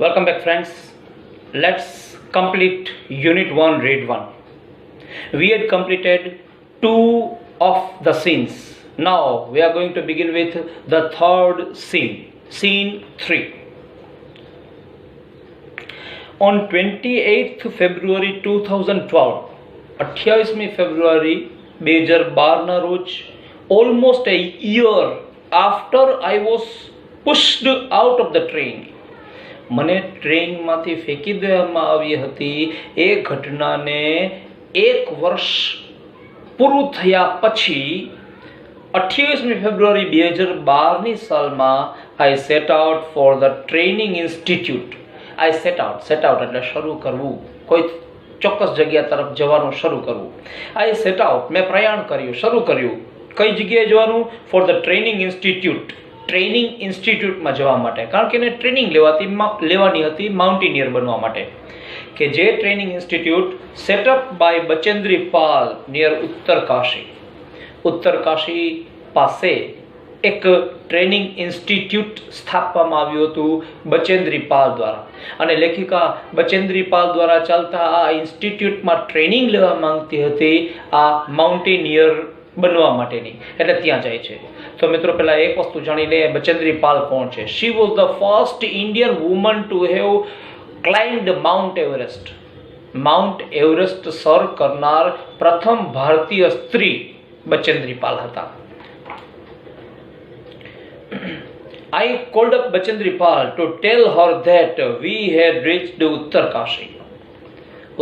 Welcome back, friends. Let's complete Unit 1, Read 1. We had completed 2 of the scenes. Now we are going to begin with the third scene, Scene 3. On 28th February 2012, 28મી ફેબ્રુઆરી 2012ના રોજ, almost a year after I was pushed out of the train, મને ટ્રેનમાંથી ફેંકી દેવામાં આવી હતી. એ ઘટનાને 1 વર્ષ પૂરું થયા પછી 28મી ફેબ્રુઆરી 2012ની સાલમાં I set out for the training institute. I set out એટલે શરૂ કરવું, કોઈ ચોક્કસ જગ્યા તરફ જવાનું શરૂ કરવું. I set out, મેં પ્રયાણ કર્યું, શરૂ કર્યું. કઈ જગ્યાએ જવાનું? For the training institute. Training ઇન્સ્ટિટ્યૂટમાં જવા માટે, કારણ કે એને ટ્રેનિંગ લેવાની હતી માઉન્ટેનિયર બનવા માટે. કે જે training institute setup by Bachendri Pal near Uttarkashi. Uttarkashi પાસે એક ટ્રેનિંગ ઇન્સ્ટિટ્યૂટ સ્થાપવામાં આવ્યું હતું બચેન્દ્રી પાલ દ્વારા. અને લેખિકા બચેન્દ્રી પાલ દ્વારા ચાલતા આ ઇન્સ્ટિટ્યૂટમાં ટ્રેનિંગ લેવા માંગતી હતી આ માઉન્ટેનિયર બનવા માટેની, એટલે ત્યાં જાય છે. તો મિત્રો પહેલા એક વસ્તુ જાણી લે, બચેન્દ્રી પાલ કોણ છે? She was the first Indian woman to have climbed Mount Everest. Mount Everest સર કરનાર પ્રથમ ભારતીય સ્ત્રી બચેન્દ્રી પાલ હતા. I called up Bachendri Pal to tell her that we had reached Uttarkashi.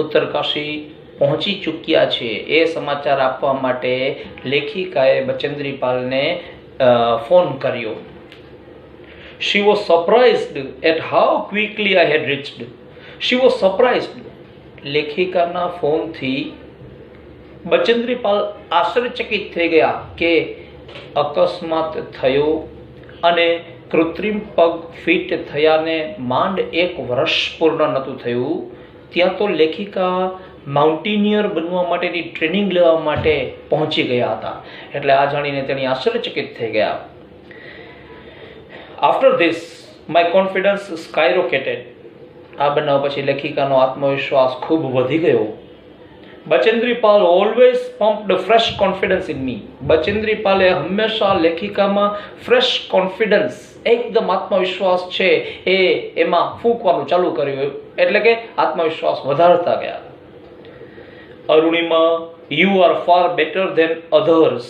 Uttarkashi પહોંચી ચૂક્યા છે એ સમાચાર આપવા માટે લેખિકાએ બચેન્દ્રી પાલને ફોન કર્યો. She was surprised at how quickly I had reached. She was surprised. લેખિકાના ફોનથી બચેન્દ્રી પાલ આશ્ચર્યચકિત થઈ ગયા કે અકસ્માત થયો અને કૃત્રિમ પગ ફિટ થયાને માંડ 1 વર્ષ પૂર્ણ નહોતું થયું, ત્યાં તો લેખિકા માઉન્ટેનિયર બનવા માટેની ટ્રેનિંગ લેવા માટે પહોંચી ગયા હતા. એટલે આ જાણીને તેની આશ્ચર્યચકિત થઈ ગયા. After this my confidence skyrocketed. આ બનાવ પછી લેખિકાનો આત્મવિશ્વાસ ખૂબ વધી ગયો. Bachendri Pal always pumped fresh confidence in me. Bachendri પાલે હંમેશા લેખિકામાં ફ્રેશ કોન્ફિડન્સ, એકદમ આત્મવિશ્વાસ છે એમાં ફૂંકવાનું ચાલુ કર્યું, એટલે કે આત્મવિશ્વાસ વધારતા ગયા. Arunima, you are far better than others.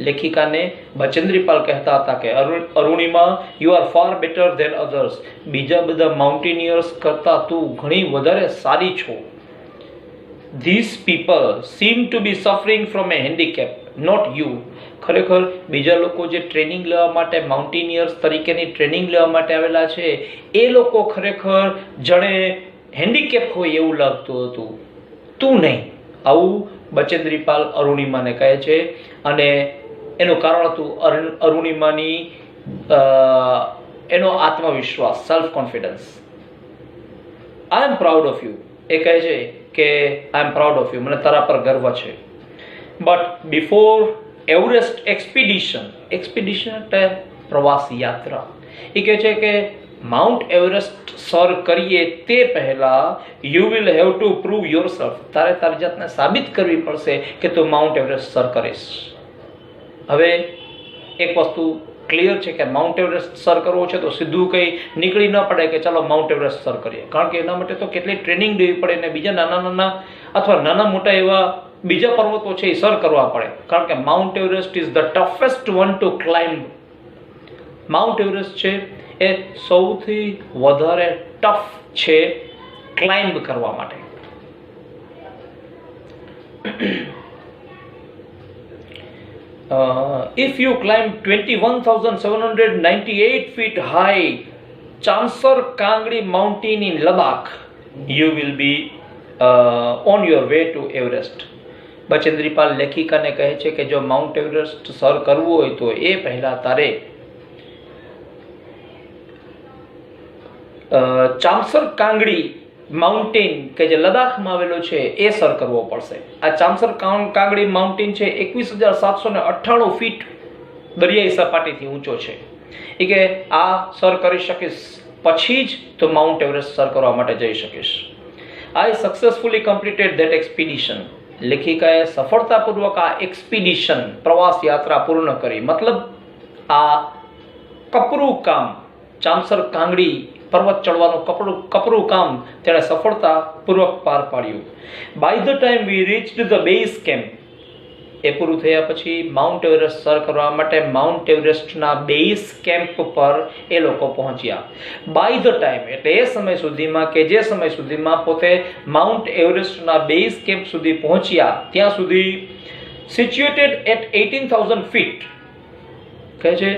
લેખિકાને બચેન્દ્રી પાલ કહેતા હતા કે Arunima, you are far better than others. બીજા બધા માઉન્ટેનિયર્સ કરતા તું ઘણી વધારે સારી છો. These people seem to be suffering from a handicap, not you. ખરેખર બીજા લોકો જે ટ્રેનિંગ લેવા માટે માઉન્ટેનિયર્સ તરીકેની ટ્રેનિંગ લેવા માટે આવેલા છે એ લોકો ખરેખર જાણે હેન્ડીકેપ હોય એવું લાગતું હતું, તું નહીં. આવું બચેન્દ્રી પાલ અરુણિમાને કહે છે. અને એનું કારણ હતું અરુણિમાની એનો આત્મવિશ્વાસ, self confidence. I am proud of you. એ કહે છે કે I am proud of you, મને તારા પર ગર્વ છે. બટ બિફોર એવરેસ્ટ એક્સપિડિશન એટલે પ્રવાસી યાત્રા, એ કહે છે કે માઉન્ટ એવરેસ્ટ સર કરીએ તે પહેલા you will have to prove yourself. તારે તારી જાતને સાબિત કરવી પડશે કે તું માઉન્ટ એવરેસ્ટ સર કરીશ. હવે એક વસ્તુ ક્લિયર છે કે માઉન્ટ એવરેસ્ટ સર કરવો છે તો સીધું કંઈ નીકળી ન પડે કે ચાલો માઉન્ટ એવરેસ્ટ સર કરીએ, કારણ કે એના માટે તો કેટલી ટ્રેનિંગ લેવી પડે ને બીજા નાના અથવા નાના મોટા એવા બીજા પર્વતો છે એ સર કરવા પડે, કારણ કે mount Everest is the toughest one to climb. Mount Everest છે એ સૌથી વધારે ટફ છે ક્લાઇમ્બ કરવા માટે. If you climb 21,798 feet high Chamsar Kangri mountain in Ladakh, you will be on your way to Everest. Bachendri Pal લેખિકાને કહે છે કે જો માઉન્ટ એવરેસ્ટ સર કરવું હોય તો એ પહેલા તારે ચામસર કાંગડી માઉન્ટેન કે જે લદ્દાખમાં આવેલો છે એ સર કરવો પડશે. આ ચામસર કાંગડી માઉન્ટેન છે 21,798 ફીટ દરિયાઈ સપાટીથી ઊંચો છે. એ કે આ સર કરી શકીશ પછી જ તો માઉન્ટ એવરેસ્ટ સર કરવા માટે જઈ શકીશ. આઈ સક્સેસફુલી કમ્પ્લીટેડ ધેટ એક્સપિડિશન. લેખિકાએ સફળતાપૂર્વક આ એક્સપિડિશન પ્રવાસ યાત્રા પૂર્ણ કરી. મતલબ આ કપરું કામ, ચામસર કાંગડી પર્વત ચડવાનું કપરું કામ તેણે સફળતાપૂર્વક પાર પાડ્યું. By the time we reached the base camp. એ પૂરું થયા પછી માઉન્ટ એવરેસ્ટ સર કરવા માટે માઉન્ટ એવરેસ્ટના બેઝ કેમ્પ પર એ લોકો પહોંચ્યા. બાય ધ ટાઈમ એટલે એ સમય સુધીમાં કે જે સમય સુધીમાં પોતે માઉન્ટ એવરેસ્ટના બેઝ કેમ્પ સુધી પહોંચ્યા ત્યાં સુધી સિચ્યુએટેડ એટ 18,000 ફીટ કહે છે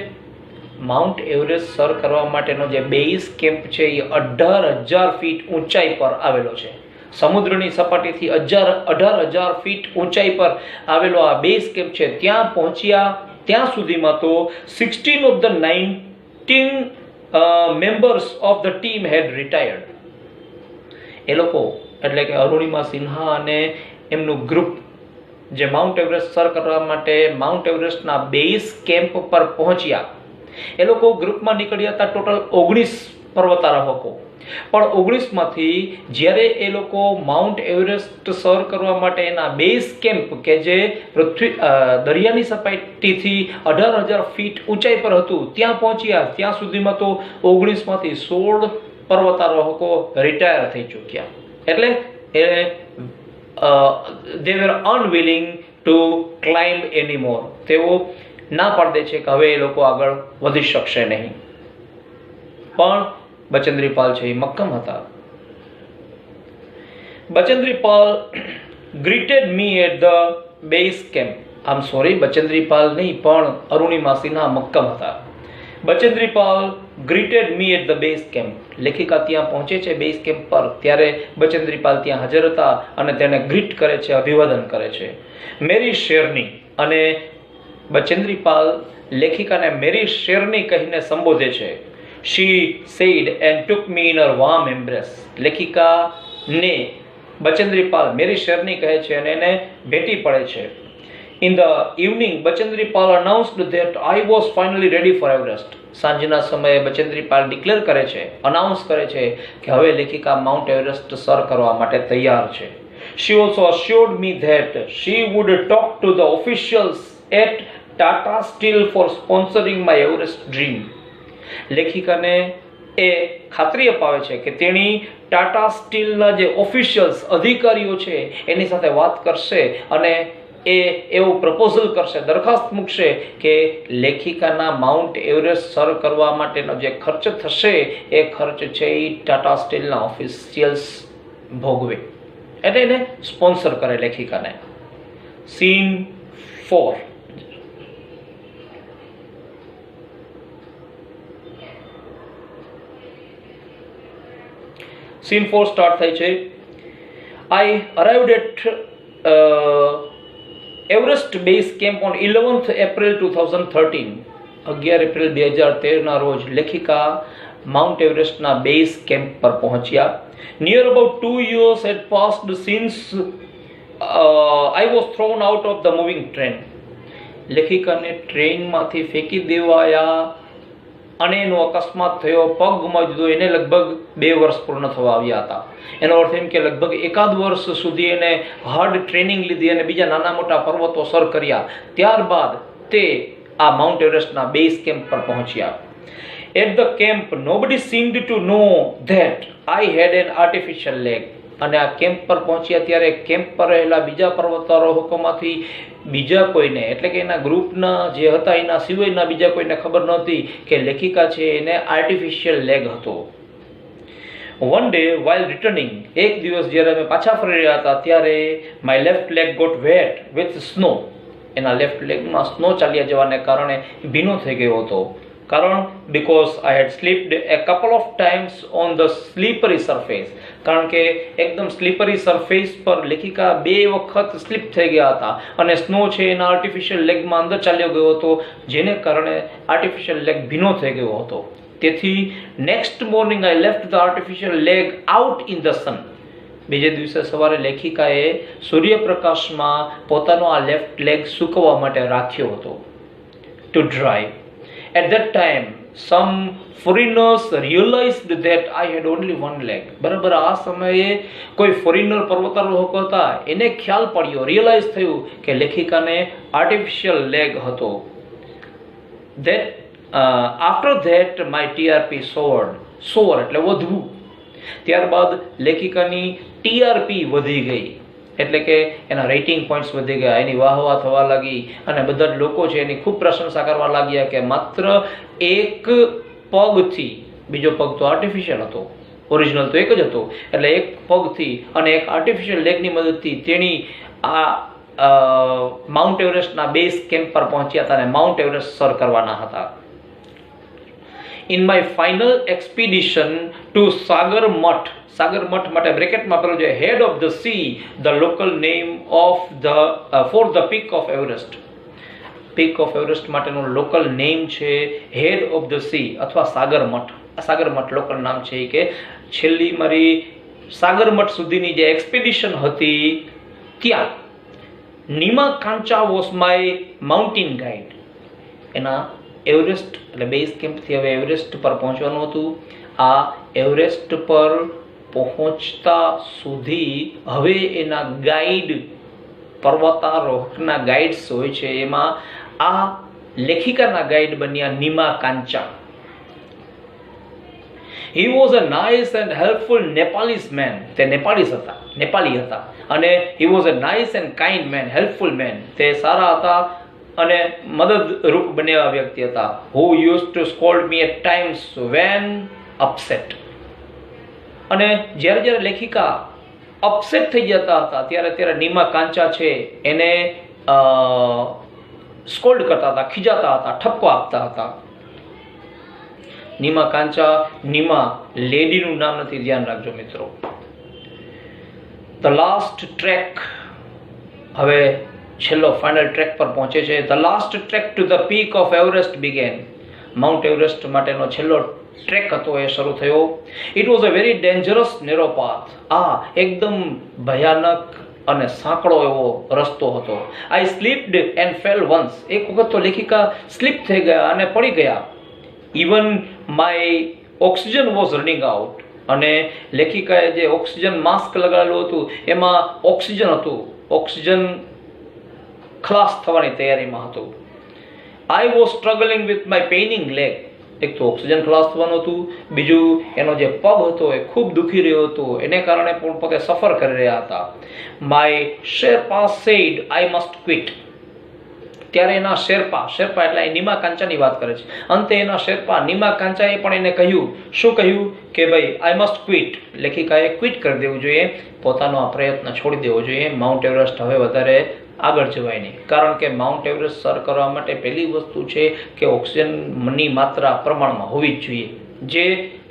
માઉન્ટ એવરેસ્ટ સર કરવા માટેનો જે બેઝ કેમ્પ છે એ 18,000 ફીટ ઊંચાઈ પર આવેલો છે. સમુદ્રની સપાટીથી 18,000 ફીટ ઊંચાઈ પર આવેલો આ બેઝ કેમ્પ છે. ત્યાં પહોંચ્યા ત્યાં સુધીમાં તો 16 of the 19 members of the team had retired. એ લોકો એટલે કે અરુણિમા સિન્હા અને એમનું ગ્રુપ જે માઉન્ટ એવરેસ્ટ સર કરવા માટે માઉન્ટ એવરેસ્ટના બેઝ કેમ્પ પર પહોંચ્યા, એ લોકો ગ્રુપમાં નીકળ્યા હતા ટોટલ 19 પર્વતારોહકો. પણ 19 માંથી જ્યારે એ લોકો માઉન્ટ એવરેસ્ટ સર કરવા માટે એના બેઝ કેમ્પ કે જે દરિયાની સપાટીથી 18,000 ફીટ ઊંચાઈ પર હતું ત્યાં પહોંચ્યા ત્યાં સુધીમાં તો 19 માંથી 16 પર્વતારોહકો રિટાયર થઈ ચૂક્યા. એટલે they were unwilling to climb anymore. તેઓ ના પાડે છે કે હવે એ લોકો આગળ વધી શકશે નહીં. પણ બચેન્દ્રીપાલ છે એ મક્કમ હતા. Bachendri Pal greeted me at the base camp. આમ સોરી, બચેન્દ્રીપાલ નહીં પણ અરુણિમા સિન્હા મક્કમ હતા. Bachendri Pal greeted me at the base camp. લેખિકા ત્યાં પહોંચે છે બેઝ કેમ્પ પર ત્યારે બચેન્દ્રીપાલ ત્યાં હાજર હતા અને તેને ગ્રીટ કરે છે, અભિવાદન કરે છે. મેરી શેરની અને બચેન્દ્રીપાલ લેખિકાને મેરી શેરની કહીને સંબોધે છે. She said and took me in her warm embrace. લેખિકાને Bachendri Pal મેરી શેરની કહે છે અને એને ભેટી પડે છે. In the evening, Bachendri Pal announced that I was finally ready for Everest. સાંજના સમયે બચેન્દ્રીપાલ ડિક્લેર કરે છે, અનાઉન્સ કરે છે કે હવે લેખિકા માઉન્ટ એવરેસ્ટ સર કરવા માટે તૈયાર છે. She also assured me that she would talk to the officials at Tata Steel for sponsoring my Everest dream. લેખિકાને એ ખાતરી અપાવે છે કે તેણી ટાટા સ્ટીલના જે ઓફિશિયલ્સ અધિકારીઓ છે એની સાથે વાત કરશે અને એ એવું પ્રપોઝલ કરશે, દરખાસ્ત મૂકશે કે લેખિકાના માઉન્ટ એવરેસ્ટ સર કરવા માટેનો જે ખર્ચ થશે એ ખર્ચ છે એ ટાટા સ્ટીલના ઓફિશિયલ્સ ભોગવે, એટલે એને સ્પોન્સર કરે લેખિકાને. સીન 4. સીન 4 સ્ટાર્ટ થાય છે. I arrived at Everest base camp on 11th April 2013. 11 એપ્રિલ 2013 ના રોજ લેખિકા માઉન્ટ એવરેસ્ટના બેઝ કેમ્પ પર પહોંચ્યા. Near about 2 years had passed since I was thrown out of the moving train. લેખિકાને ટ્રેનમાંથી ફેંકી દેવાયા અને એનો અકસ્માત થયો, પગ ગુમાવી દીધો. એને લગભગ 2 વર્ષ પૂર્ણ થવા આવ્યા હતા. એનો અર્થ એમ કે લગભગ 1 વર્ષ સુધી એને હાર્ડ ટ્રેનિંગ લીધી અને બીજા નાના મોટા પર્વતો સર કર્યા. ત્યારબાદ તે આ માઉન્ટ એવરેસ્ટના બેઝ કેમ્પ પર પહોંચ્યા. At the camp nobody seemed to know that I had an artificial leg. અને આ કેમ્પ પર પહોંચ્યા ત્યારે કેમ્પ પર રહેલા બીજા પર્વતારોહકોમાંથી બીજા કોઈને, એટલે કે એના ગ્રુપના જે હતા એના સિવાયના બીજા કોઈને ખબર નહોતી કે લેખિકા છે એને આર્ટિફિશિયલ લેગ હતો. વન ડે વાઇલ રિટર્નિંગ, એક દિવસ જ્યારે અમે પાછા ફરી રહ્યા હતા ત્યારે my left leg got wet with snow. એના લેફ્ટ લેગમાં સ્નો ચાલ્યા જવાને કારણે ભીનો થઈ ગયો હતો. કારણ because I had slipped a couple of times on the slippery surface. કારણ કે એકદમ સ્લીપરી સરફેસ પર લેખિકા 2 વખત સ્લીપ થઈ ગયા હતા અને સ્નો છે એના આર્ટિફિશિયલ લેગમાં અંદર ચાલ્યો ગયો હતો, જેને કારણે આર્ટિફિશિયલ લેગ ભીનો થઈ ગયો હતો. તેથી next morning I left the artificial leg out in the sun. બીજે દિવસે સવારે લેખિકાએ સૂર્યપ્રકાશમાં પોતાનો આ લેફ્ટ લેગ સૂકવવા માટે રાખ્યો હતો, to dry. At that time, some foreigners realized that I had only one leg. બરાબર આ સમયે કોઈ ફોરેનર પર્વતારોહક હતા એને ખ્યાલ પડ્યો, રિયલાઇઝ થયું કે લેખિકાને આર્ટિફિશિયલ લેગ હતો. That after that my TRP soared. એટલે વધવું. ત્યારબાદ લેખિકાની TRP વધી ગઈ, એટલે કે એના રેટિંગ પોઈન્ટ્સ વધી ગયા, એની વાહવા થવા લાગી અને બધા લોકો છે એની ખૂબ પ્રશંસા કરવા લાગ્યા કે માત્ર એક પગથી, બીજો પગ તો આર્ટિફિશિયલ હતો, ઓરિજિનલ તો એક જ હતો, એટલે એક પગથી અને એક આર્ટિફિશિયલ લેગની મદદથી તેણી આ માઉન્ટ એવરેસ્ટના બેઝ કેમ્પ પર પહોંચ્યા હતા અને માઉન્ટ એવરેસ્ટ સર કરવાના હતા. In my final expedition to Sagarmat માટે બ્રેકેટમાં પેલું છે head of the sea, the local name of the for the peak of Everest. Peak of Everest માટેનું લોકલ નેમ છે head of the sea અથવા સાગરમઠ. આ સાગરમઠ local નામ છે કે છેલ્લી મારી સાગરમઠ સુધીની જે એક્સપેડિશન હતી ત્યાં Nima Kancha was my mountain guide. એના એવરેસ્ટ એટલે બેઝ કેમ્પથી હવે એવરેસ્ટ પર પહોંચવાનું હતું. આ એવરેસ્ટ પર પહોંચતા સુધી હવે એના ગાઈડ, પર્વતારોહકના ગાઈડ્સ હોય છે, એમાં આ લેખિકાના ગાઈડ બન્યા Nima કાંચા. He was a nice and helpful Nepalese man. તે નેપાળી હતા અને he was a nice and kind man, helpful man. તે સારા હતા અને મદદરૂપ બનેવા વ્યક્તિ હતા. Who used to scold me at times when upset. અને જ્યારે લેખિકા અપસેટ થઈ જતા હતા ત્યારે નીમા કાંચા છે એને સ્કોલ્ડ કરતા હતા, ખીજાતા હતા, ઠપકો આપતા હતા. નીમા કાંચા, નીમા લેડીનું નામ નથી, ધ્યાન રાખજો મિત્રો. ધ લાસ્ટ ટ્રેક, હવે છેલ્લો ફાઇનલ ટ્રેક પર પહોંચે છે. The last track to the peak of Everest began. Mount Everest માટેનો છેલ્લો ટ્રેક હતો એ શરૂ થયો. It was a very dangerous narrow path. આ એકદમ ભયાનક અને સાંકડો એવો રસ્તો હતો. આઈ સ્લીપ્ડ એન્ડ ફેલ વન્સ. એક વખત તો લેખિકા સ્લીપ થઈ ગયા અને પડી ગયા. Even my oxygen was running out. અને લેખિકાએ જે ઓક્સિજન માસ્ક લગાવેલું હતું એમાં ઓક્સિજન હતું, ઓક્સિજન ખલાસ થવાની તૈયારીમાં હતું. I was struggling with my paining leg. એક તો ઓક્સિજન ખલાસ થવાનું હતું, બીજું એનો જે પગ હતો એ ખૂબ દુખી રહ્યો હતો, એને કારણે પણ પોતે સફર કરી રહ્યા હતા. My Sherpa said I must quit. ત્યારે એના શેરપા એટલે નીમા કાંચાની વાત કરે છે, અંતે એના શેરપા નીમા કાંચાએ પણ એને કહ્યું, શું કહ્યું કે ભાઈ આઈ મસ્ટ ક્વિટ. લેખિકાએ ક્વિટ કરી દેવું જોઈએ, પોતાનો આ પ્રયત્ન છોડી દેવો જોઈએ. માઉન્ટ એવરેસ્ટ હવે વધારે આગળ જવાય નહીં, કારણ કે માઉન્ટ એવરેસ્ટ સર કરવા માટે પહેલી વસ્તુ છે કે ઓક્સિજનની માત્રા પ્રમાણમાં હોવી જ જોઈએ, જે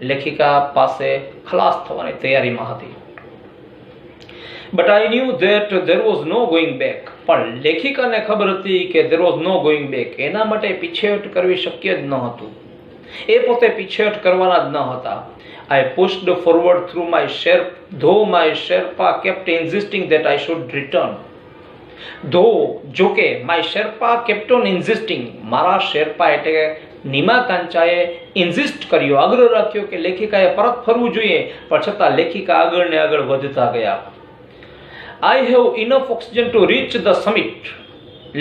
લેખિકા પાસે ખલાસ થવાની તૈયારીમાં હતી. But I knew that there was no going back. પણ લેખિકાને ખબર હતી કે there was no going back. એના માટે પીછેહટ કરવી શક્ય જ ન હતું. એ પોતે પીછેહટ કરવાના જ ન હતા. I pushed forward through my Sherpa, though my Sherpa kept insisting that I should return. જોકે માય શેરપા કેપ્ટ ઓન ઇન્ઝિસ્ટિંગ, મારા શેરપા એટલે નીમા કાંચાએ ઇન્ઝિસ્ટ કર્યો, આગ્રહ રાખ્યો કે લેખિકાએ પરત ફરવું જોઈએ, પણ છતાં લેખિકા આગળ ને આગળ વધતા ગયા. I have enough oxygen to reach the summit.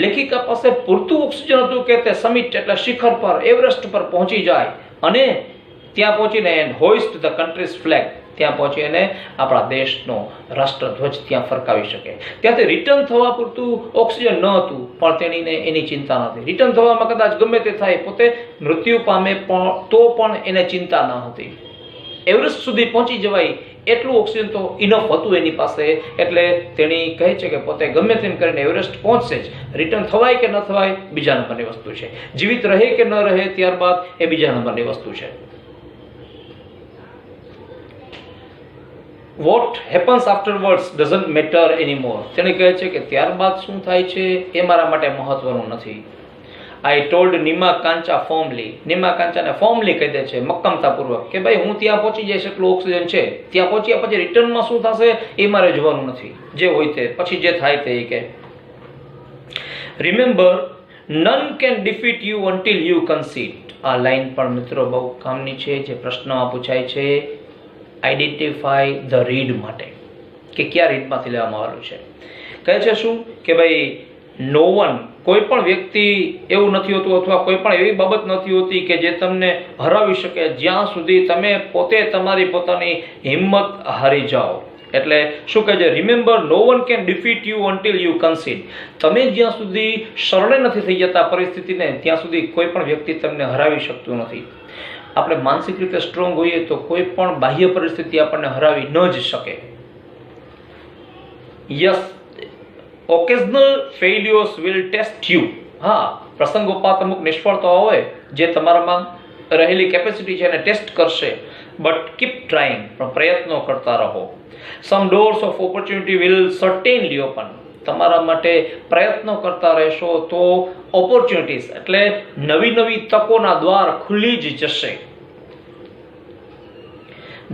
લેખિકા પાસે પૂરતું ઓક્સિજન હતું કે તે સમિટ એટલે શિખર પર, એવરેસ્ટ પર પહોંચી જાય અને ત્યાં પહોંચીને એન્ડ હોઇસ્ટ ધ કન્ટ્રીઝ ફ્લેગ. ત્યાં પહોંચી અને આપણા દેશનો રાષ્ટ્રધ્વજ ત્યાં ફરકાવી શકે. ત્યાંથી રિટર્ન થવા પૂરતું ઓક્સિજન ન હતું, પણ તેણીને એની ચિંતા નથી. રિટર્ન થવામાં કદાચ ગમે તે થાય, પોતે મૃત્યુ પામે તો પણ એને ચિંતા ન હતી. એવરેસ્ટ સુધી પહોંચી જવાય એટલું ઓક્સિજન તો ઇનફ હતું એની પાસે, એટલે તેણી કહે છે કે પોતે ગમે તેમ કરીને એવરેસ્ટ પહોંચશે જ. રિટર્ન થવાય કે ન થવાય બીજા નંબરની વસ્તુ છે, જીવિત રહે કે ન રહે ત્યારબાદ એ બીજા નંબરની વસ્તુ છે. What happens afterwards doesn't matter anymore. તેણે કહે છે કે ત્યારબાદ શું થાય છે એ મારા માટે મહત્વનું નથી. I told Nima Kancha formally. Nima કાંચાને ફોર્મલી કહી દે છે, મક્કમતાપૂર્વક, કે ભાઈ હું ત્યાં પહોંચી જઈશ એટલું ઓક્સિજન છે, ત્યાં પહોંચ્યા પછી રિટર્નમાં શું થશે એ મારે જોવાનું નથી, જે હોય તે પછી જે થાય તે કે. Remember, none can defeat you until you concede. આ લાઈન પણ મિત્રો બહુ કામની છે, જે પ્રશ્નમાં પૂછાય છે આઈડેન્ટિફાય ધ રીડ માટે, કે કયા રીડમાંથી લેવામાં આવેલું છે. કહે છે શું કે ભાઈ નો વન, કોઈ પણ વ્યક્તિ એવું નથી હોતું અથવા કોઈ પણ એવી બાબત નથી હોતી કે જે તમને હરાવી શકે જ્યાં સુધી તમે પોતે તમારી પોતાની હિંમત હારી જાઓ. એટલે શું કહે છે? Remember, no one can defeat you until you concede. તમે જ્યાં સુધી શરણે નથી થઈ જતા પરિસ્થિતિને, ત્યાં સુધી કોઈ પણ વ્યક્તિ તમને હરાવી શકતું નથી. આપણે માનસિક રીતે સ્ટ્રોંગ હોઈએ તો કોઈ પણ બાહ્ય પરિસ્થિતિ આપણને હરાવી ન જ શકે. Yes, occasional failures will test you. હા, પ્રસંગોપાત અમુક નિષ્ફળતાઓ હોય જે તમારામાં રહેલી કેપેસિટી છે એને ટેસ્ટ કરશે, બટ કીપ ટ્રાઇંગ, પણ પ્રયત્નો કરતા રહો. Some doors of opportunity will certainly open. તમારા માટે પ્રયત્નો કરતા રહેશો તો ઓપોર્ચ્યુનિટીઝ એટલે નવી નવી તકોના દ્વાર ખુલી જ જશે.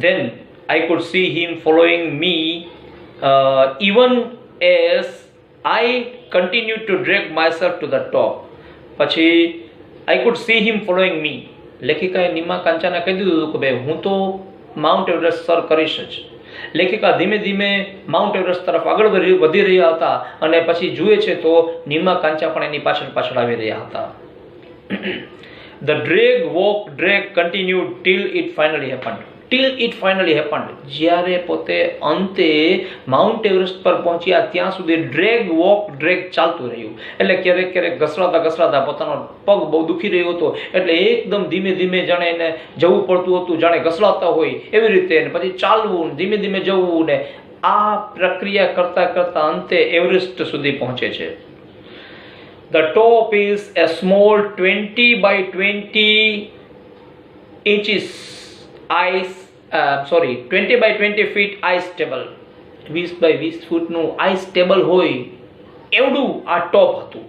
Then I could see him following me even as I continued to drag myself to the top. પછી I could see him following me. લેખિકાએ Nima કાંચાને કહી દીધું હતું કે ભાઈ હું તો માઉન્ટ એવરેસ્ટ સર કરીશ જ. લેખિકા ધીમે ધીમે માઉન્ટ એવરેસ્ટ તરફ આગળ વધી રહ્યા હતા અને પછી જુએ છે તો નિમા કાંચા પણ એની પાછળ આવી રહ્યા હતા. The drag continued till it finally happened. જ્યારે પોતે અંતે માઉન્ટ એવરેસ્ટ પર પહોંચ્યા ત્યાં સુધી ડ્રેગ ચાલતું રહ્યું. એટલે ક્યારેક ઘસડાતા પોતાનો પગ બહુ દુખી રહ્યો હતો, એટલે એકદમ ધીમે ધીમે જાણે એને જવું પડતું હતું, જાણે ઘસડાતા હોય એવી રીતે, પછી ચાલવું, ધીમે ધીમે જવું, ને આ પ્રક્રિયા કરતા અંતે એવરેસ્ટ સુધી પહોંચે છે. The top is a small 20 by 20 inches 20 by 20 feet ice table. 20 by 20 ફૂટનું ice table હોય એવડું આ ટોપ હતું.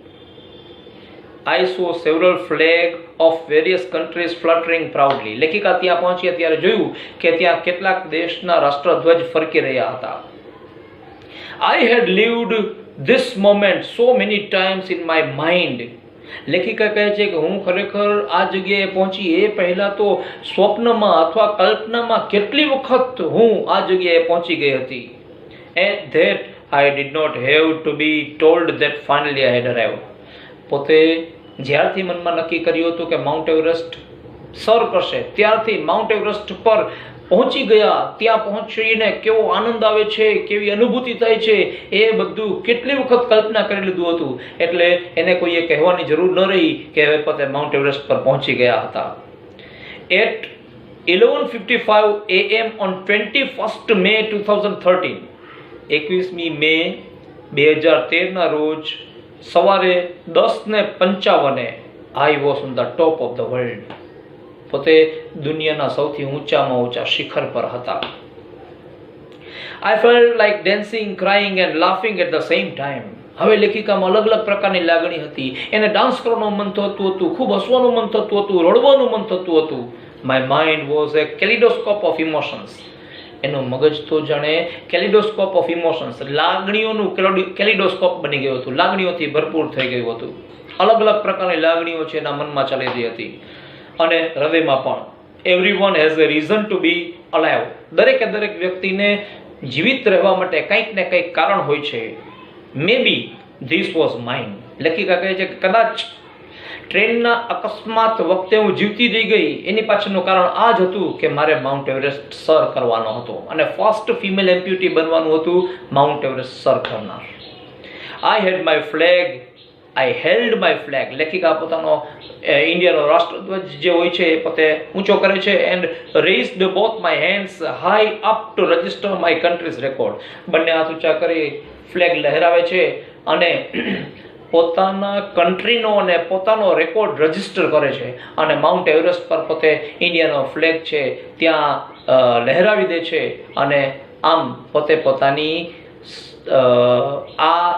I saw several flags of various countries fluttering proudly. લેખિકા ત્યાં પહોંચ્યા ત્યારે જોયું કે ત્યાં કેટલાક દેશના રાષ્ટ્રધ્વજ ફરકી રહ્યા હતા. I had lived this moment so many times in my mind. લેખિકા કહે છે કે હું ખરેખર આ જગ્યાએ પહોંચી એ પહેલા તો સ્વપ્નમાં અથવા કલ્પનામાં કેટલી વખત હું આ જગ્યાએ પહોંચી ગઈ હતી. And that I did not have to be told that finally I had arrived. પોતે જ્યારથી મનમાં નક્કી કર્યું હતું કે માઉન્ટ એવરેસ્ટ સર કરશે, ત્યારથી માઉન્ટ એવરેસ્ટ પર પહોંચી ગયા. ત્યાં પહોંચીને કેવો આનંદ આવે છે, કેવી અનુભૂતિ થાય છે, એ બધું કેટલી વખત કલ્પના કરી લીધું હતું. એટલે એને કોઈએ કહેવાની જરૂર ન રહી કે હવે પોતે માઉન્ટ એવરેસ્ટ પર પહોંચી ગયા હતા. At 11:55 AM on 21st May 2013, 21મી મે 2013ના રોજ સવારે 10:55 I was on the top of the world. પોતે દુનિયાના સૌથી ઊંચામાં ઊંચા શિખર પર હતા. I felt like dancing, crying and laughing at the same time. હવે લેખિકામાં અલગ અલગ પ્રકારની લાગણી હતી. એને ડાન્સ કરવાનું મન થતું હતું, ખૂબ હસવાનું મન થતું હતું, રડવાનું મન થતું હતું. My mind was a kaleidoscope of emotions. એનું મગજ તો જાણે કેલિડોસ્કોપ ઓફ ઇમોશન્સ, લાગણીઓનું કેલિડોસ્કોપ બની ગયું હતું, લાગણીઓથી ભરપૂર થઈ ગયું હતું. અલગ અલગ પ્રકારની લાગણીઓ છે એના મનમાં ચાલી રહી હતી અને હૃદયમાં પણ. Everyone has a reason to be alive. દરેક વ્યક્તિને જીવિત રહેવા માટે કંઈક ને કંઈક કારણ હોય છે. મે બી ધીસ વોઝ માઇન. લેખિકા કહે છે કે કદાચ ટ્રેનના અકસ્માત વખતે હું જીવતી રહી ગઈ એની પાછળનું કારણ આ જ હતું કે મારે માઉન્ટ એવરેસ્ટ સર કરવાનો હતો અને ફર્સ્ટ ફિમેલ એમ્પ્યુટી બનવાનું હતું માઉન્ટ એવરેસ્ટ સર કરનાર. I had my flag, I held my flag. લેખિકા પોતાનો ઇન્ડિયાનો રાષ્ટ્રધ્વજ જે હોય છે એ પોતે ઊંચો કરે છે and raised both my hands high up to register my country's record. બંને હાથ ઊંચા કરી ફ્લેગ લહેરાવે છે અને પોતાના કન્ટ્રીનો અને પોતાનો રેકોર્ડ રજીસ્ટર કરે છે અને માઉન્ટ એવરેસ્ટ પર પોતે ઇન્ડિયાનો ફ્લેગ છે ત્યાં લહેરાવી દે છે અને આમ પોતે પોતાની આ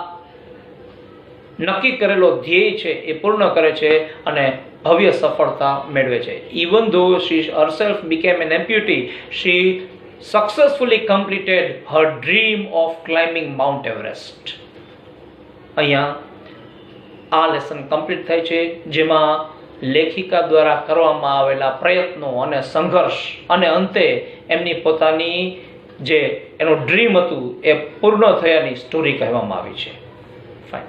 નક્કી કરેલો ધ્યેય છે એ પૂર્ણ કરે છે અને ભવ્ય સફળતા મેળવે છે. Even though she herself became an amputee, she successfully completed her dream of climbing Mount Everest. અહીંયા આ લેસન કમ્પ્લીટ થાય છે, જેમાં લેખિકા દ્વારા કરવામાં આવેલા પ્રયત્નો અને સંઘર્ષ અને અંતે એમની પોતાની જે એનું ડ્રીમ હતું એ પૂર્ણ થયાની સ્ટોરી કહેવામાં આવી છે. ફાઇન.